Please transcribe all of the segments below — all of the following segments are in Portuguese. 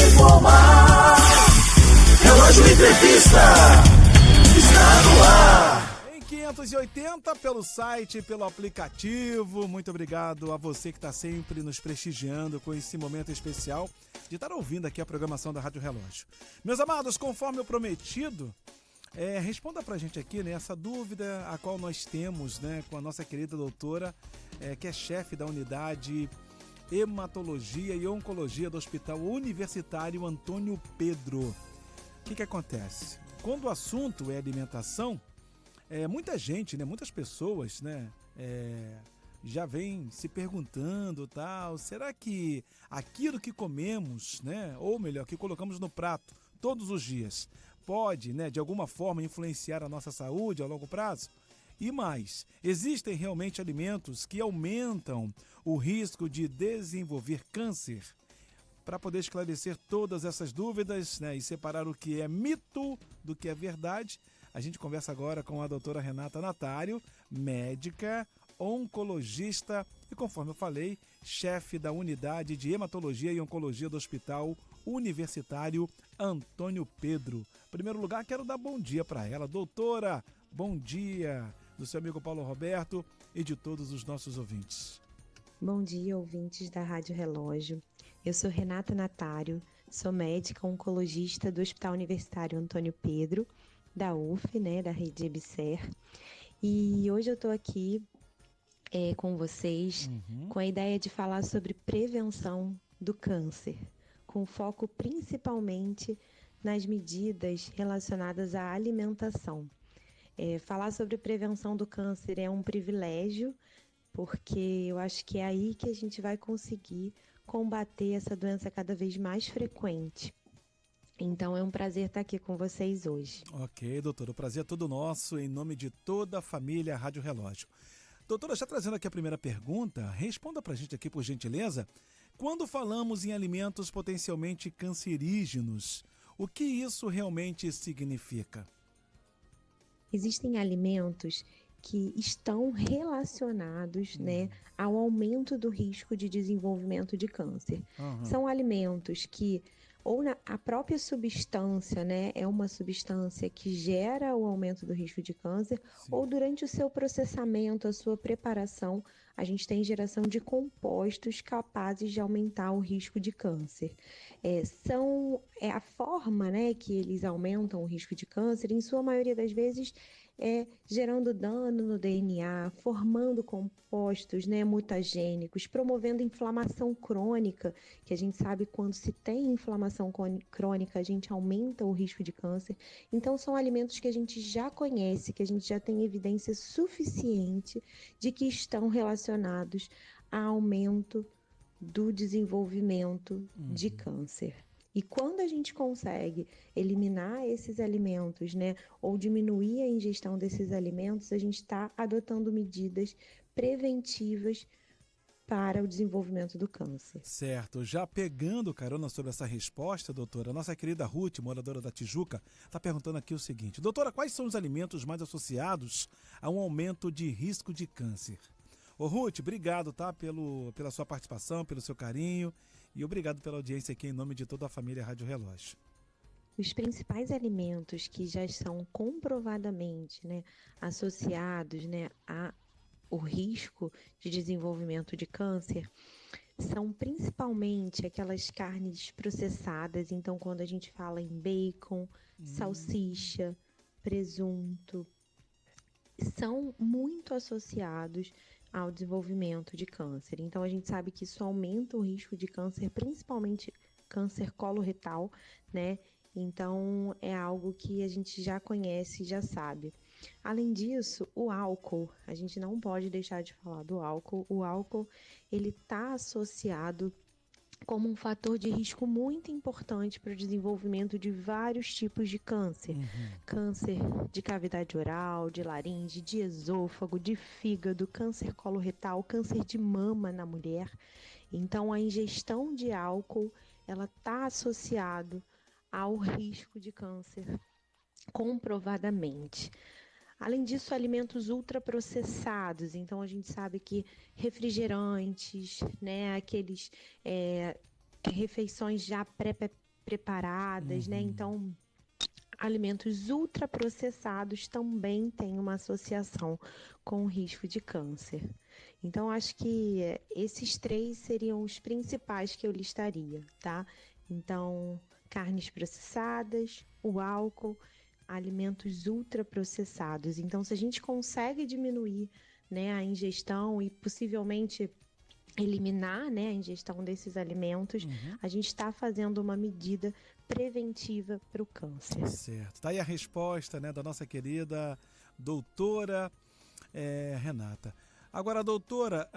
informar. Relógio Entrevista está no ar. Em 580 pelo site, pelo aplicativo. Muito obrigado a você que está sempre nos prestigiando com esse momento especial de estar ouvindo aqui a programação da Rádio Relógio. Meus amados, conforme o prometido, responda pra gente aqui, né, essa dúvida a qual nós temos, né, com a nossa querida doutora, que é chefe da unidade Hematologia e Oncologia do Hospital Universitário Antônio Pedro. O que acontece? Quando o assunto é alimentação, muita gente, né, muitas pessoas, né, já vem se perguntando, tal, será que aquilo que comemos, né, ou melhor, que colocamos no prato todos os dias, pode, né, de alguma forma influenciar a nossa saúde a longo prazo? E mais, existem realmente alimentos que aumentam o risco de desenvolver câncer? Para poder esclarecer todas essas dúvidas, né, e separar o que é mito do que é verdade, a gente conversa agora com a doutora Renata Natário, médica, oncologista e, conforme eu falei, chefe da unidade de hematologia e oncologia do Hospital Universitário Antônio Pedro. Em primeiro lugar, quero dar bom dia para ela. Doutora, bom dia, do seu amigo Paulo Roberto e de todos os nossos ouvintes. Bom dia, ouvintes da Rádio Relógio. Eu sou Renata Natário, sou médica oncologista do Hospital Universitário Antônio Pedro, da UF, né, da rede EBSER. E hoje eu estou aqui com vocês com a ideia de falar sobre prevenção do câncer, com foco principalmente nas medidas relacionadas à alimentação. Falar sobre prevenção do câncer é um privilégio, porque eu acho que é aí que a gente vai conseguir combater essa doença cada vez mais frequente. Então é um prazer estar aqui com vocês hoje. Ok, doutora, o prazer é todo nosso, em nome de toda a família Rádio Relógio. Doutora, já trazendo aqui a primeira pergunta, responda pra gente aqui, por gentileza. Quando falamos em alimentos potencialmente cancerígenos, o que isso realmente significa? Existem alimentos que estão relacionados, né, ao aumento do risco de desenvolvimento de câncer. São alimentos que, a própria substância, né, é uma substância que gera o aumento do risco de câncer, ou durante o seu processamento, a sua preparação, a gente tem geração de compostos capazes de aumentar o risco de câncer. A forma, né, que eles aumentam o risco de câncer, em sua maioria das vezes, gerando dano no DNA, formando compostos, né, mutagênicos, promovendo inflamação crônica, que a gente sabe que quando se tem inflamação crônica, a gente aumenta o risco de câncer. Então, são alimentos que a gente já conhece, que a gente já tem evidência suficiente de que estão relacionados a aumento do desenvolvimento de câncer. E quando a gente consegue eliminar esses alimentos, né, ou diminuir a ingestão desses alimentos, a gente está adotando medidas preventivas para o desenvolvimento do câncer. Certo. Já pegando carona sobre essa resposta, doutora, a nossa querida Ruth, moradora da Tijuca, está perguntando aqui o seguinte. Doutora, quais são os alimentos mais associados a um aumento de risco de câncer? Ô Ruth, obrigado, tá, pela sua participação, pelo seu carinho. E obrigado pela audiência aqui em nome de toda a família Rádio Relógio. Os principais alimentos que já são comprovadamente, né, associados, né, ao risco de desenvolvimento de câncer são principalmente aquelas carnes processadas. Então, quando a gente fala em bacon, salsicha, presunto, são muito associados ao desenvolvimento de câncer. Então, a gente sabe que isso aumenta o risco de câncer, principalmente câncer coloretal, né? Então, é algo que a gente já conhece e já sabe. Além disso, o álcool, a gente não pode deixar de falar do álcool. O álcool, ele está associado como um fator de risco muito importante para o desenvolvimento de vários tipos de câncer. Câncer de cavidade oral, de laringe, de esôfago, de fígado, câncer coloretal, câncer de mama na mulher. Então, a ingestão de álcool, ela está associado ao risco de câncer, comprovadamente. Além disso, alimentos ultraprocessados. Então, a gente sabe que refrigerantes, né, aqueles refeições já preparadas, né? Então, alimentos ultraprocessados também têm uma associação com o risco de câncer. Então, acho que esses 3 seriam os principais que eu listaria, tá? Então, carnes processadas, o álcool, alimentos ultraprocessados. Então, se a gente consegue diminuir, né, a ingestão e possivelmente eliminar, né, a ingestão desses alimentos, a gente está fazendo uma medida preventiva para o câncer. Certo. Tá aí a resposta, né, da nossa querida doutora Renata. Agora, doutora,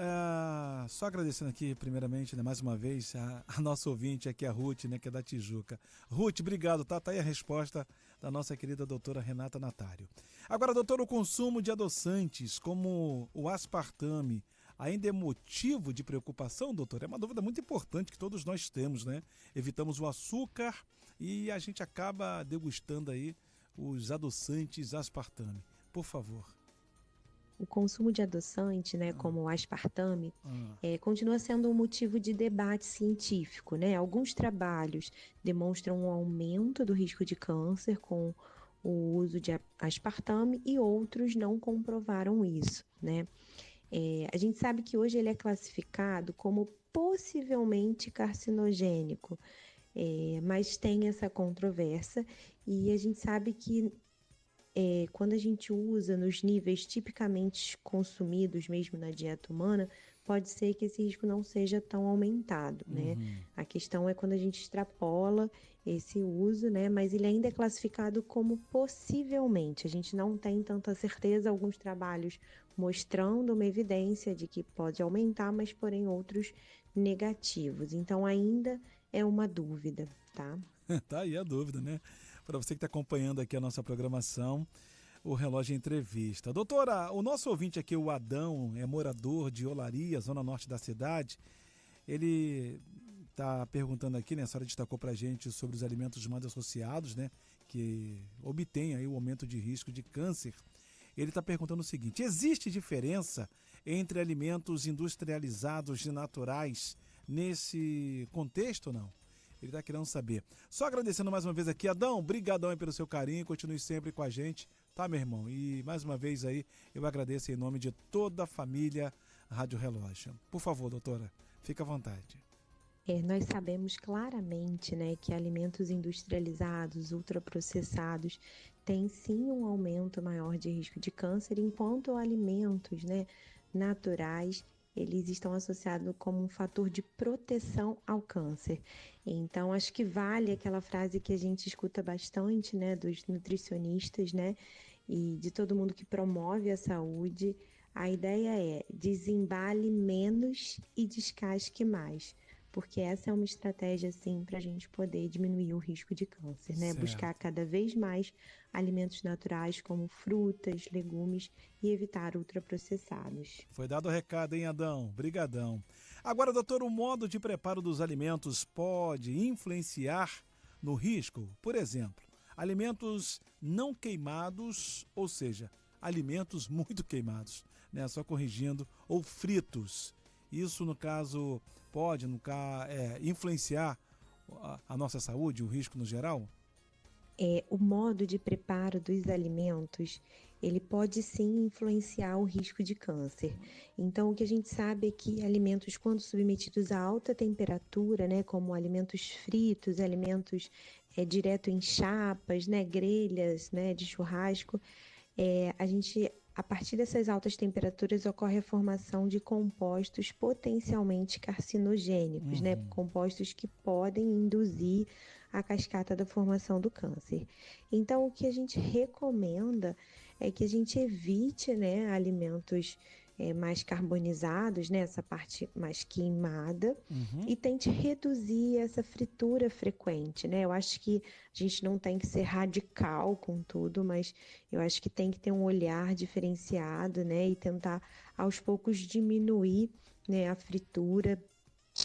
só agradecendo aqui primeiramente, né, mais uma vez, a nossa ouvinte aqui, a Ruth, né, que é da Tijuca. Ruth, obrigado, tá? Tá aí a resposta da nossa querida doutora Renata Natário. Agora, doutora, o consumo de adoçantes como o aspartame ainda é motivo de preocupação, doutora? É uma dúvida muito importante que todos nós temos, né? Evitamos o açúcar e a gente acaba degustando aí os adoçantes aspartame. Por favor. O consumo de adoçante, né, como o aspartame, continua sendo um motivo de debate científico, né? Alguns trabalhos demonstram um aumento do risco de câncer com o uso de aspartame e outros não comprovaram isso, né? A gente sabe que hoje ele é classificado como possivelmente carcinogênico, mas tem essa controvérsia e a gente sabe que quando a gente usa nos níveis tipicamente consumidos mesmo na dieta humana, pode ser que esse risco não seja tão aumentado, né? A questão é quando a gente extrapola esse uso, né? Mas ele ainda é classificado como possivelmente. A gente não tem tanta certeza, alguns trabalhos mostrando uma evidência de que pode aumentar, mas porém outros negativos. Então ainda é uma dúvida, tá? Tá aí a dúvida, né? Para você que está acompanhando aqui a nossa programação, o Relógio Entrevista. Doutora, o nosso ouvinte aqui, o Adão, é morador de Olaria, zona norte da cidade. Ele está perguntando aqui, né? A senhora destacou para a gente sobre os alimentos mais associados, né? Que obtêm aí o aumento de risco de câncer. Ele está perguntando o seguinte: existe diferença entre alimentos industrializados e naturais nesse contexto ou não? Ele está querendo saber. Só agradecendo mais uma vez aqui, Adão, brigadão aí pelo seu carinho, continue sempre com a gente, tá, meu irmão? E mais uma vez aí, eu agradeço em nome de toda a família Rádio Relógio. Por favor, doutora, fica à vontade. Nós sabemos claramente, né, que alimentos industrializados, ultraprocessados, têm sim um aumento maior de risco de câncer, enquanto alimentos, né, naturais, eles estão associados como um fator de proteção ao câncer. Então, acho que vale aquela frase que a gente escuta bastante, né, dos nutricionistas, né, e de todo mundo que promove a saúde. A ideia é desembale menos e descasque mais, porque essa é uma estratégia, sim, para a gente poder diminuir o risco de câncer, né? Certo. Buscar cada vez mais alimentos naturais como frutas, legumes e evitar ultraprocessados. Foi dado o recado, hein, Adão? Brigadão. Agora, doutor, o modo de preparo dos alimentos pode influenciar no risco? Por exemplo, alimentos não queimados, ou seja, alimentos muito queimados, né? Só corrigindo, ou fritos. Isso, no caso, pode influenciar a nossa saúde, o risco no geral? O modo de preparo dos alimentos, ele pode sim influenciar o risco de câncer. Então, o que a gente sabe é que alimentos, quando submetidos a alta temperatura, né, como alimentos fritos, alimentos direto em chapas, né, grelhas, né, de churrasco, a partir dessas altas temperaturas ocorre a formação de compostos potencialmente carcinogênicos, né? Compostos que podem induzir a cascata da formação do câncer. Então, o que a gente recomenda é que a gente evite, né, alimentos mais carbonizados, né, essa parte mais queimada, e tente reduzir essa fritura frequente, né? Eu acho que a gente não tem que ser radical com tudo, mas eu acho que tem que ter um olhar diferenciado, né, e tentar aos poucos diminuir, né, a fritura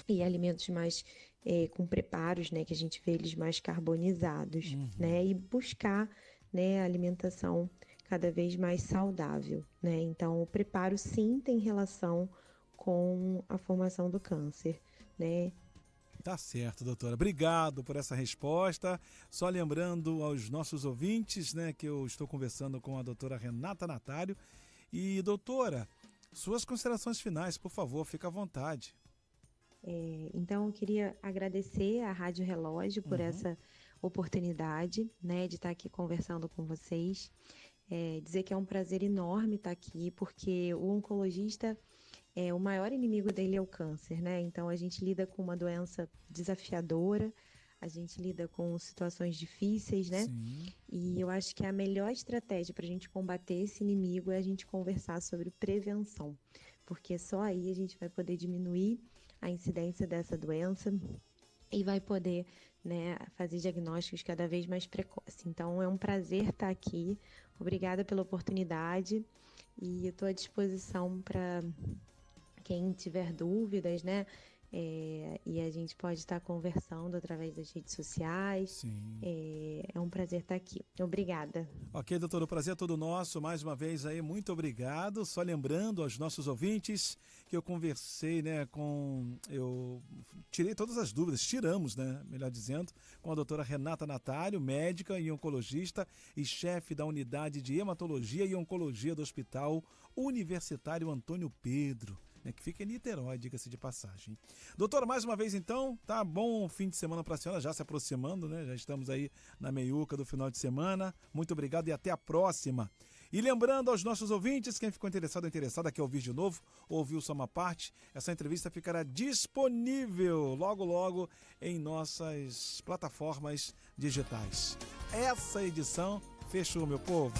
e alimentos mais com preparos, né, que a gente vê eles mais carbonizados, né, e buscar, né, a alimentação cada vez mais saudável, né? Então, o preparo sim tem relação com a formação do câncer, né? Tá certo, doutora. Obrigado por essa resposta. Só lembrando aos nossos ouvintes, né, que eu estou conversando com a doutora Renata Natário. E, doutora, suas considerações finais, por favor, fica à vontade. Então, eu queria agradecer à Rádio Relógio por essa oportunidade, né, de estar aqui conversando com vocês. Dizer que é um prazer enorme estar aqui, porque o oncologista, o maior inimigo dele é o câncer, né? Então, a gente lida com uma doença desafiadora, a gente lida com situações difíceis, né? Sim. E eu acho que a melhor estratégia para a gente combater esse inimigo é a gente conversar sobre prevenção, porque só aí a gente vai poder diminuir a incidência dessa doença e vai poder, né, fazer diagnósticos cada vez mais precoces. Então, é um prazer estar aqui. Obrigada pela oportunidade e eu estou à disposição para quem tiver dúvidas, né? E a gente pode estar conversando através das redes sociais. Sim. É um prazer estar aqui. Obrigada. Ok, doutor, o prazer é todo nosso. Mais uma vez aí, muito obrigado. Só lembrando aos nossos ouvintes que eu conversei, né, eu tirei todas as dúvidas, tiramos, né, melhor dizendo, com a doutora Renata Natário, médica e oncologista e chefe da unidade de hematologia e oncologia do Hospital Universitário Antônio Pedro, que fica em Niterói, diga-se de passagem. Doutora, mais uma vez então, tá bom fim de semana para a senhora, já se aproximando, né? Já estamos aí na meiuca do final de semana. Muito obrigado e até a próxima. E lembrando aos nossos ouvintes, quem ficou interessado ou interessada quer ouvir de novo, ouviu só uma parte, essa entrevista ficará disponível logo logo em nossas plataformas digitais. Essa edição fechou, meu povo.